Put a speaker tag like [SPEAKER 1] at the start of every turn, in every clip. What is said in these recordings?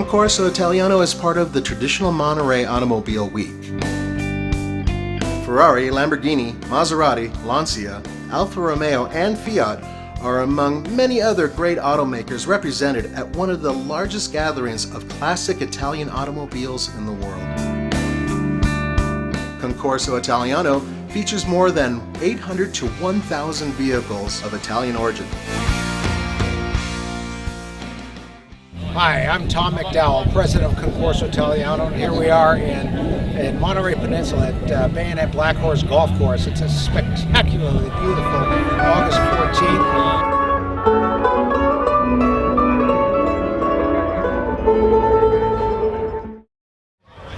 [SPEAKER 1] Concorso Italiano is part of the traditional Monterey Automobile Week. Ferrari, Lamborghini, Maserati, Lancia, Alfa Romeo, and Fiat are among many other great automakers represented at one of the largest gatherings of classic Italian automobiles in the world. Concorso Italiano features more than 800 to 1,000 vehicles of Italian origin.
[SPEAKER 2] Hi, I'm Tom McDowell, president of Concorso Italiano, and here we are in Monterey Peninsula at Bayonet Black Horse Golf Course. It's a spectacularly beautiful August 14th.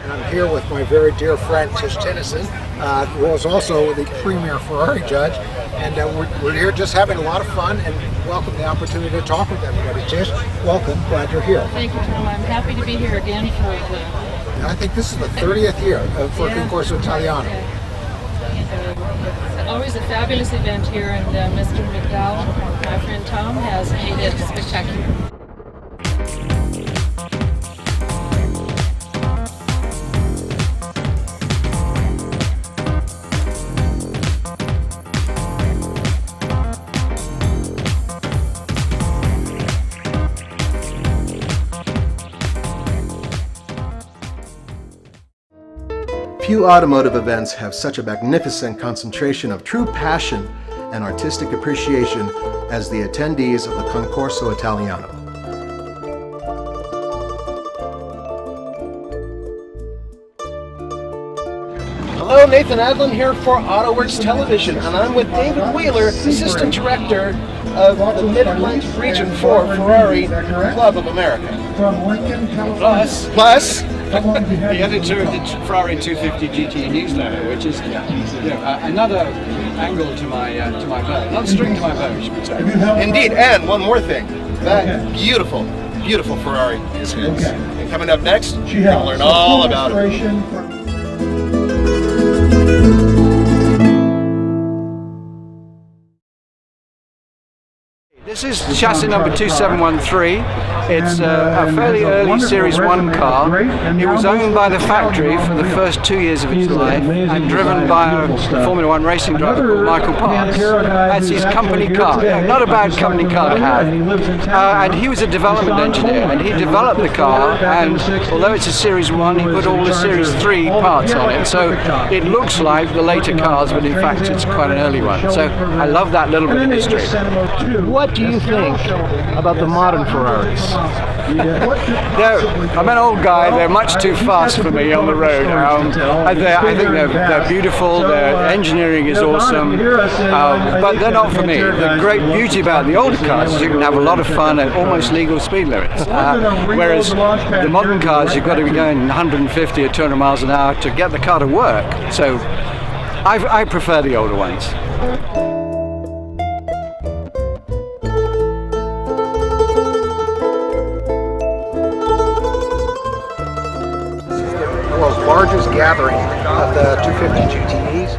[SPEAKER 2] And I'm here with my very dear friend Tish Tennyson, who is also the premier Ferrari judge. And we're here just having a lot of fun and welcome the opportunity to talk with everybody. Tish, welcome. Glad you're here.
[SPEAKER 3] Thank you, Tom. I'm happy to be here again for
[SPEAKER 2] I think this is the 30th year for Concorso Italiano.
[SPEAKER 3] It's always a fabulous event here, and Mr. McDowell, my friend Tom, has made it spectacular.
[SPEAKER 1] Few automotive events have such a magnificent concentration of true passion and artistic appreciation as the attendees of the Concorso Italiano. Hello, Nathan Adlin here for AutoWorks Television, and I'm with David Wheeler, Assistant Director of the Mid-Atlantic Region for Ferrari Club of America. Plus,
[SPEAKER 4] the editor of the Ferrari 250 GT newsletter, which is another angle to my bow, not string to my bow, should we say.
[SPEAKER 1] Indeed, and one more thing, that beautiful Ferrari is his. And coming up next, you're going to learn all about it.
[SPEAKER 4] This is chassis number 2713. It's a fairly early Series 1 car. It was owned by the factory for the first 2 years of its life and driven by a Formula 1 racing driver called Michael Parks. That's his company car. Not a bad company car to have. And he was a development engineer, and he developed the car, and although it's a Series 1, he put all the Series 3 parts on it. So it looks like the later cars, but in fact it's quite an early one. So I love that little bit of history.
[SPEAKER 1] What do you think about the modern Ferraris?
[SPEAKER 4] I'm an old guy. They're much too fast for me on the road. I think they're beautiful. Their engineering is awesome, but they're not for me. The great beauty about the older cars is you can have a lot of fun at almost legal speed limits, whereas the modern cars you've got to be going 150 or 200 miles an hour to get the car to work. So I prefer the older ones.
[SPEAKER 2] Largest gathering of the 250 GTEs.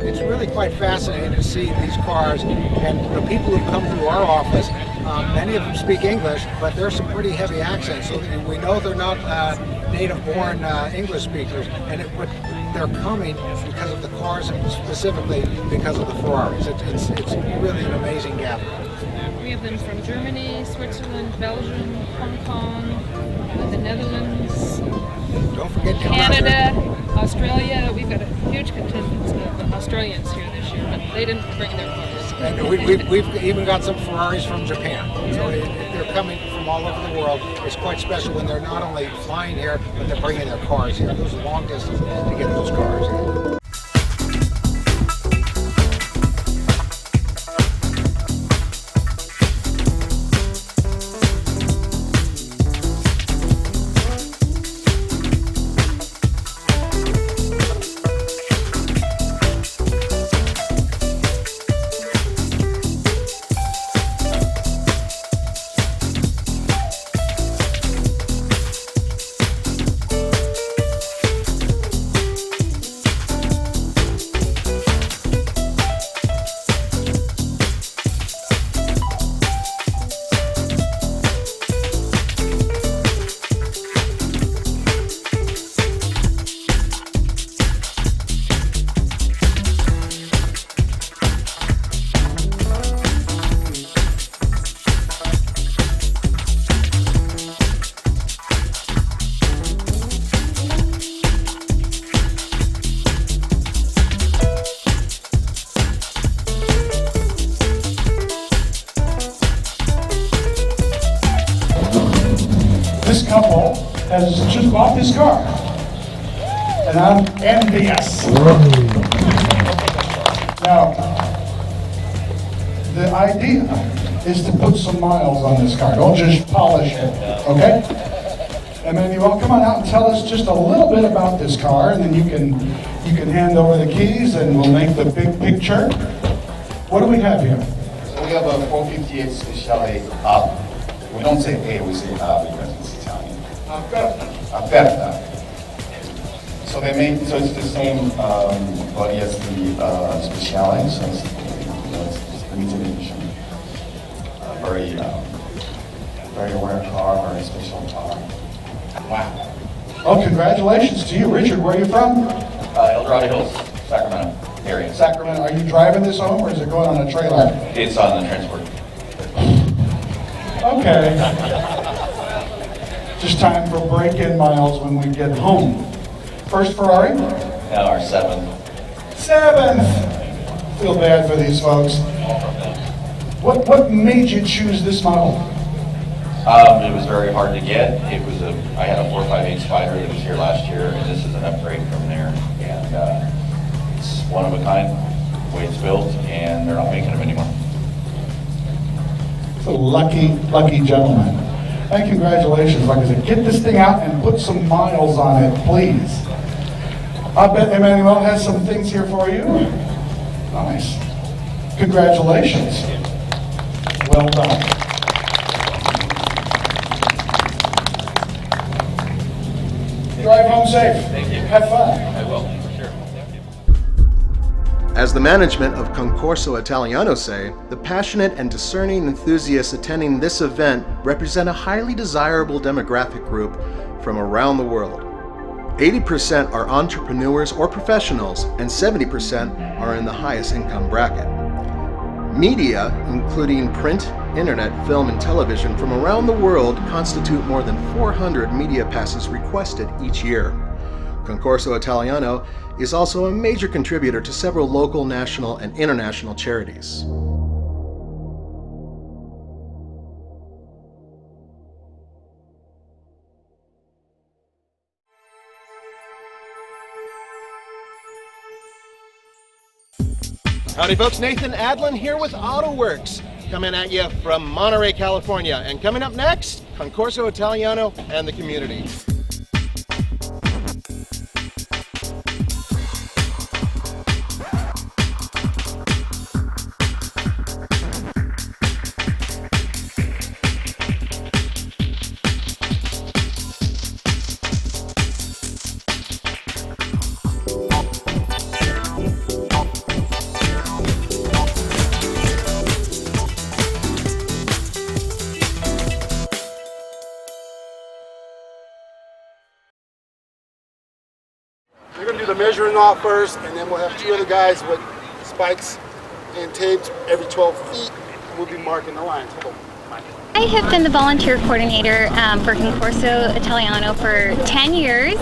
[SPEAKER 2] It's really quite fascinating to see these cars, and the people who come through our office, many of them speak English, but there's some pretty heavy accents, so we know they're not native-born English speakers, and they're coming because of the cars and specifically because of the Ferraris. It's really an amazing gathering.
[SPEAKER 3] We have them from Germany, Switzerland, Belgium, Hong Kong, the Netherlands,
[SPEAKER 2] Don't forget
[SPEAKER 3] Canada, Australia. We've got a huge contingent of Australians here this year, but they didn't bring their cars.
[SPEAKER 2] And we've even got some Ferraris from Japan. So they're coming from all over the world. It's quite special when they're not only flying here, but they're bringing their cars here. Those long distances to get those cars.
[SPEAKER 5] couple has just bought this car. And I'm envious. Now, the idea is to put some miles on this car. Don't just polish it, okay? Emmanuel, come on out and tell us just a little bit about this car, and then you can hand over the keys and we'll make the big picture. What do we have here?
[SPEAKER 6] So we have a 458 Speciale up. We don't say A, we say A because it's Italian. Aperta. So it's the same body as the Speciale, so it's limited edition. Very rare car, very special car. Wow.
[SPEAKER 5] Oh, congratulations to you. Richard, where are you from?
[SPEAKER 6] El Dorado Hills, Sacramento area.
[SPEAKER 5] Sacramento. Are you driving this home or is it going on a trailer?
[SPEAKER 6] It's on the transport.
[SPEAKER 5] Okay. Just time for break-in miles when we get home. First Ferrari?
[SPEAKER 6] Now our seventh.
[SPEAKER 5] Feel bad for these folks. What made you choose this model?
[SPEAKER 6] It was very hard to get. I had a 458 Spider that was here last year, and this is an upgrade from there. And it's one of a kind, the way it's built, and they're not making them anymore.
[SPEAKER 5] It's a lucky gentleman. And congratulations. Like I said, get this thing out and put some miles on it, please. I bet Emmanuel has some things here for you. Nice. Congratulations. Well done. Drive home safe.
[SPEAKER 6] Thank you.
[SPEAKER 5] Have fun.
[SPEAKER 6] I will, for sure.
[SPEAKER 1] As the management of Concorso Italiano say, the passionate and discerning enthusiasts attending this event represent a highly desirable demographic group from around the world. 80% are entrepreneurs or professionals, and 70% are in the highest income bracket. Media, including print, internet, film, and television from around the world constitute more than 400 media passes requested each year. Concorso Italiano is also a major contributor to several local, national, and international charities. Howdy folks, Nathan Adlin here with AutoWorks, coming at you from Monterey, California. And coming up next, Concorso Italiano and the community.
[SPEAKER 7] We're going to do the measuring off first, and then we'll have two other guys with spikes and tapes every 12 feet, and we'll be marking the lines.
[SPEAKER 8] I have been the volunteer coordinator for Concorso Italiano for 10 years,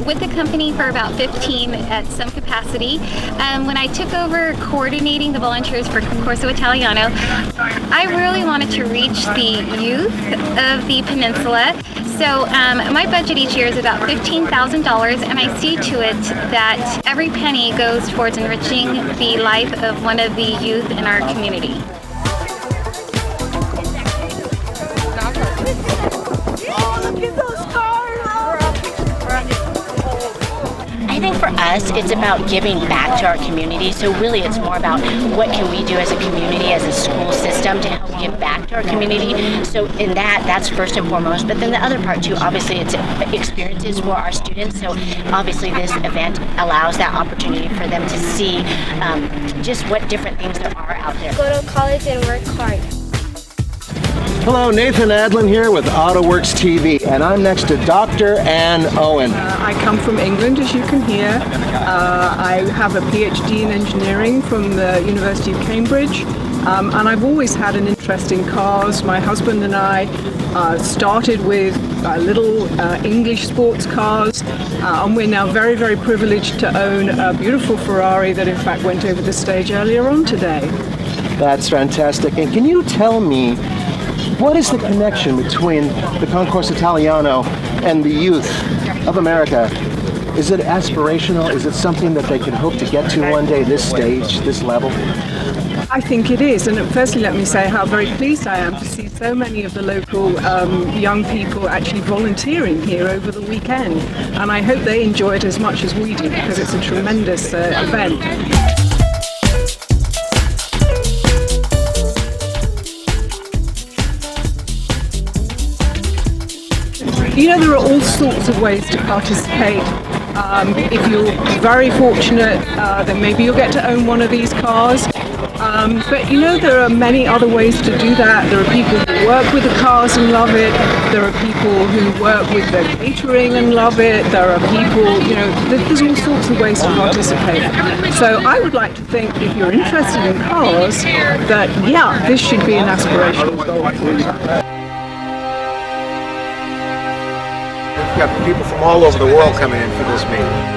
[SPEAKER 8] with the company for about 15 at some capacity. When I took over coordinating the volunteers for Concorso Italiano, I really wanted to reach the youth of the peninsula. So my budget each year is about $15,000, and I see to it that every penny goes towards enriching the life of one of the youth in our community.
[SPEAKER 9] I think for us, it's about giving back to our community. So really, it's more about what can we do as a community, as a school system, to help give back to our community. So in that's first and foremost. But then the other part too, obviously, it's experiences for our students. So obviously, this event allows that opportunity for them to see just what different things there are out there.
[SPEAKER 10] Go to college and work hard.
[SPEAKER 1] Hello, Nathan Adlin here with AutoWorks TV, and I'm next to Dr. Ann Owen.
[SPEAKER 11] I come from England, as you can hear. I have a PhD in engineering from the University of Cambridge, and I've always had an interest in cars. My husband and I started with little English sports cars, and we're now very, very privileged to own a beautiful Ferrari that in fact went over the stage earlier on today.
[SPEAKER 1] That's fantastic. And can you tell me What is the connection between the Concorso Italiano and the youth of America? Is it aspirational? Is it something that they can hope to get to one day, this stage, this level?
[SPEAKER 11] I think it is, and firstly let me say how very pleased I am to see so many of the local young people actually volunteering here over the weekend, and I hope they enjoy it as much as we do, because it's a tremendous event. You know, there are all sorts of ways to participate. If you're very fortunate, then maybe you'll get to own one of these cars. But you know, there are many other ways to do that. There are people who work with the cars and love it. There are people who work with the catering and love it. There are people, you know, there's all sorts of ways to participate. So I would like to think, if you're interested in cars, that yeah, this should be an aspirational goal for you.
[SPEAKER 2] We've got people from all over the world coming in for this meeting.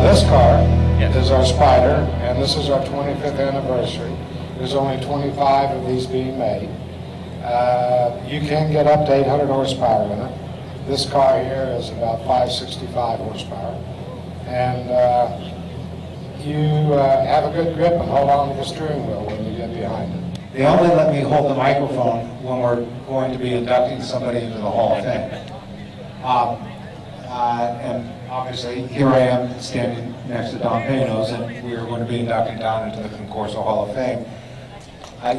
[SPEAKER 5] This car is our Spider, and this is our 25th anniversary. There's only 25 of these being made. You can get up to 800 horsepower in it. This car here is about 565 horsepower. And you have a good grip and hold on to the steering wheel when you get behind it. They only let me hold the microphone when we're going to be inducting somebody into the Hall of Fame. And obviously, here I am standing next to Don Panos, and we are going to be inducting Don into the Concorso Hall of Fame.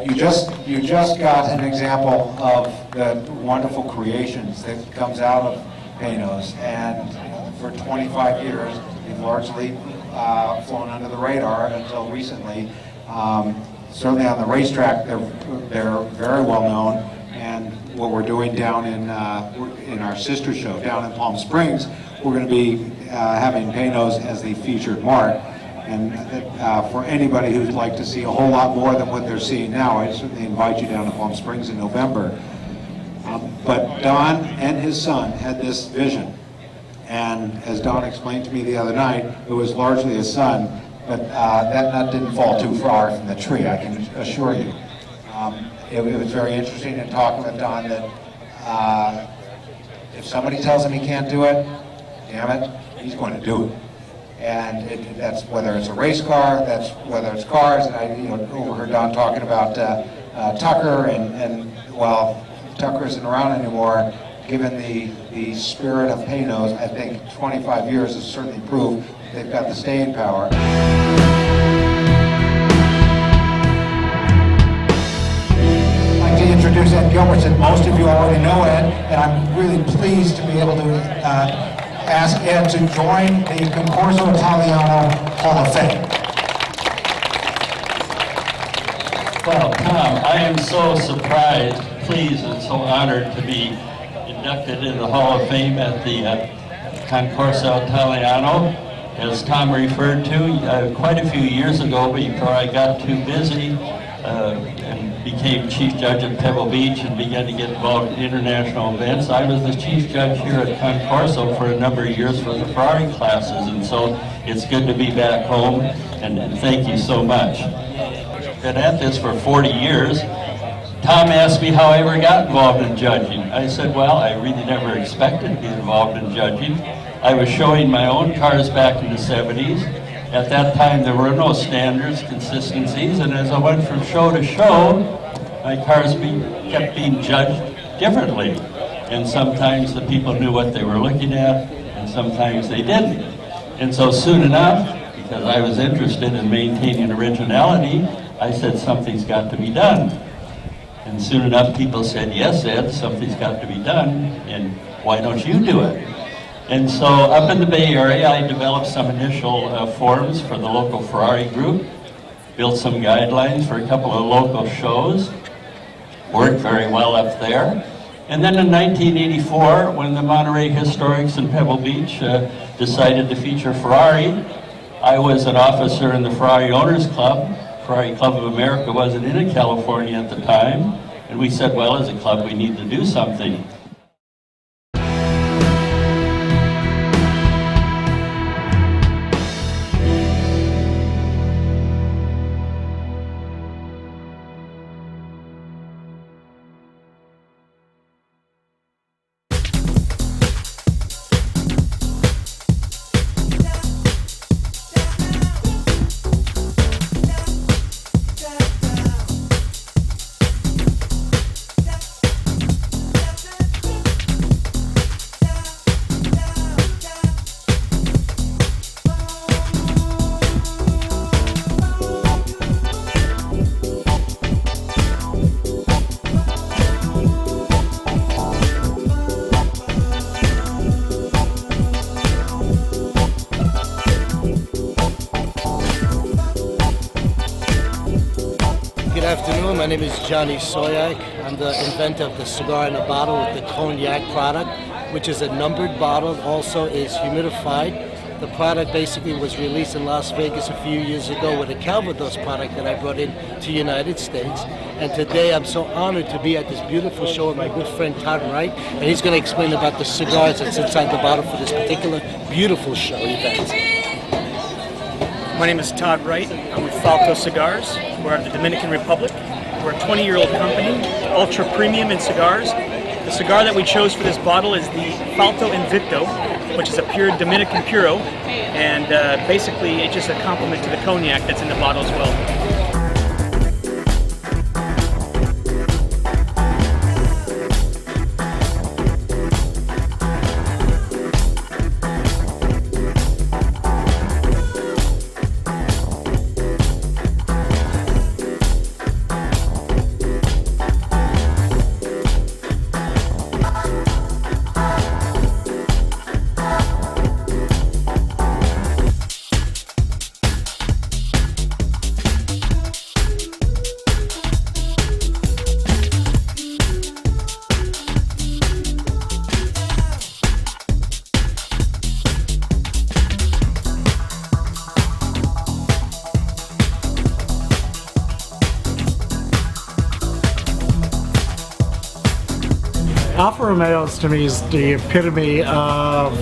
[SPEAKER 5] You just got an example of the wonderful creations that comes out of Panos, and for 25 years, they've largely flown under the radar until recently. Certainly on the racetrack, they're very well known, and what we're doing down in our sister show down in Palm Springs, we're going to be having Panos as the featured mark. And for anybody who'd like to see a whole lot more than what they're seeing now, I certainly invite you down to Palm Springs in November. But Don and his son had this vision. And as Don explained to me the other night, it was largely his son, but that nut didn't fall too far from the tree, I can assure you. It was very interesting in talking with Don that if somebody tells him he can't do it, damn it, he's going to do it. And that's whether it's a race car, that's whether it's cars. And I overheard Don talking about Tucker, and well, Tucker isn't around anymore. Given the spirit of Panos, I think 25 years is certainly proof they've got the staying power. I'd like to introduce Ed Gilbertson. Most of you already know Ed, and I'm really pleased to be able to ask Ed to join the Concorso Italiano Hall of Fame.
[SPEAKER 10] Well, Tom, I am so surprised, pleased, and so honored to be inducted in the Hall of Fame at the Concorso Italiano. As Tom referred to, quite a few years ago, before I got too busy and became chief judge at Pebble Beach and began to get involved in international events, I was the chief judge here at Concorso for a number of years for the Ferrari classes, and so it's good to be back home, and thank you so much. Been at this for 40 years. Tom asked me how I ever got involved in judging. I said, well, I really never expected to be involved in judging. I was showing my own cars back in the 70s. At that time, there were no standards, consistencies, and as I went from show to show, my cars kept being judged differently. And sometimes the people knew what they were looking at, and sometimes they didn't. And so soon enough, because I was interested in maintaining originality, I said, something's got to be done. And soon enough, people said, yes, Ed, something's got to be done, and why don't you do it? And so up in the Bay Area, I developed some initial forms for the local Ferrari group, built some guidelines for a couple of local shows, worked very well up there. And then in 1984, when the Monterey Historics in Pebble Beach decided to feature Ferrari, I was an officer in the Ferrari Owners Club. Ferrari Club of America wasn't in California at the time, and we said, well, as a club, we need to do something.
[SPEAKER 12] Good afternoon, my name is Johnny Soyak. I'm the inventor of the cigar in a bottle with the cognac product, which is a numbered bottle, also is humidified. The product basically was released in Las Vegas a few years ago with a Calvados product that I brought in to the United States. And today I'm so honored to be at this beautiful show with my good friend Todd Wright, and he's going to explain about the cigars that's inside the bottle for this particular beautiful show event.
[SPEAKER 13] My name is Todd Wright. I'm with Falco Cigars. We're out of the Dominican Republic. We're a 20-year-old company, ultra premium in cigars. The cigar that we chose for this bottle is the Falco Invicto, which is a pure Dominican Puro, and basically it's just a compliment to the cognac that's in the bottle as well.
[SPEAKER 14] Alfa Romeo's to me is the epitome of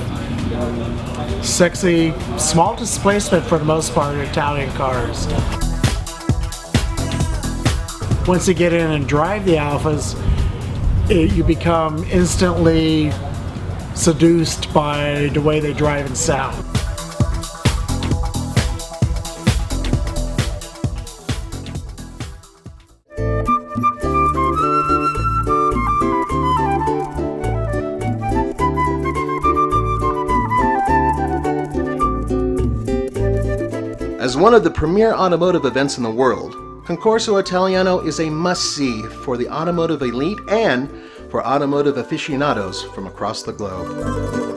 [SPEAKER 14] sexy, small displacement for the most part Italian cars. Once you get in and drive the Alfas, you become instantly seduced by the way they drive and sound.
[SPEAKER 1] As one of the premier automotive events in the world, Concorso Italiano is a must-see for the automotive elite and for automotive aficionados from across the globe.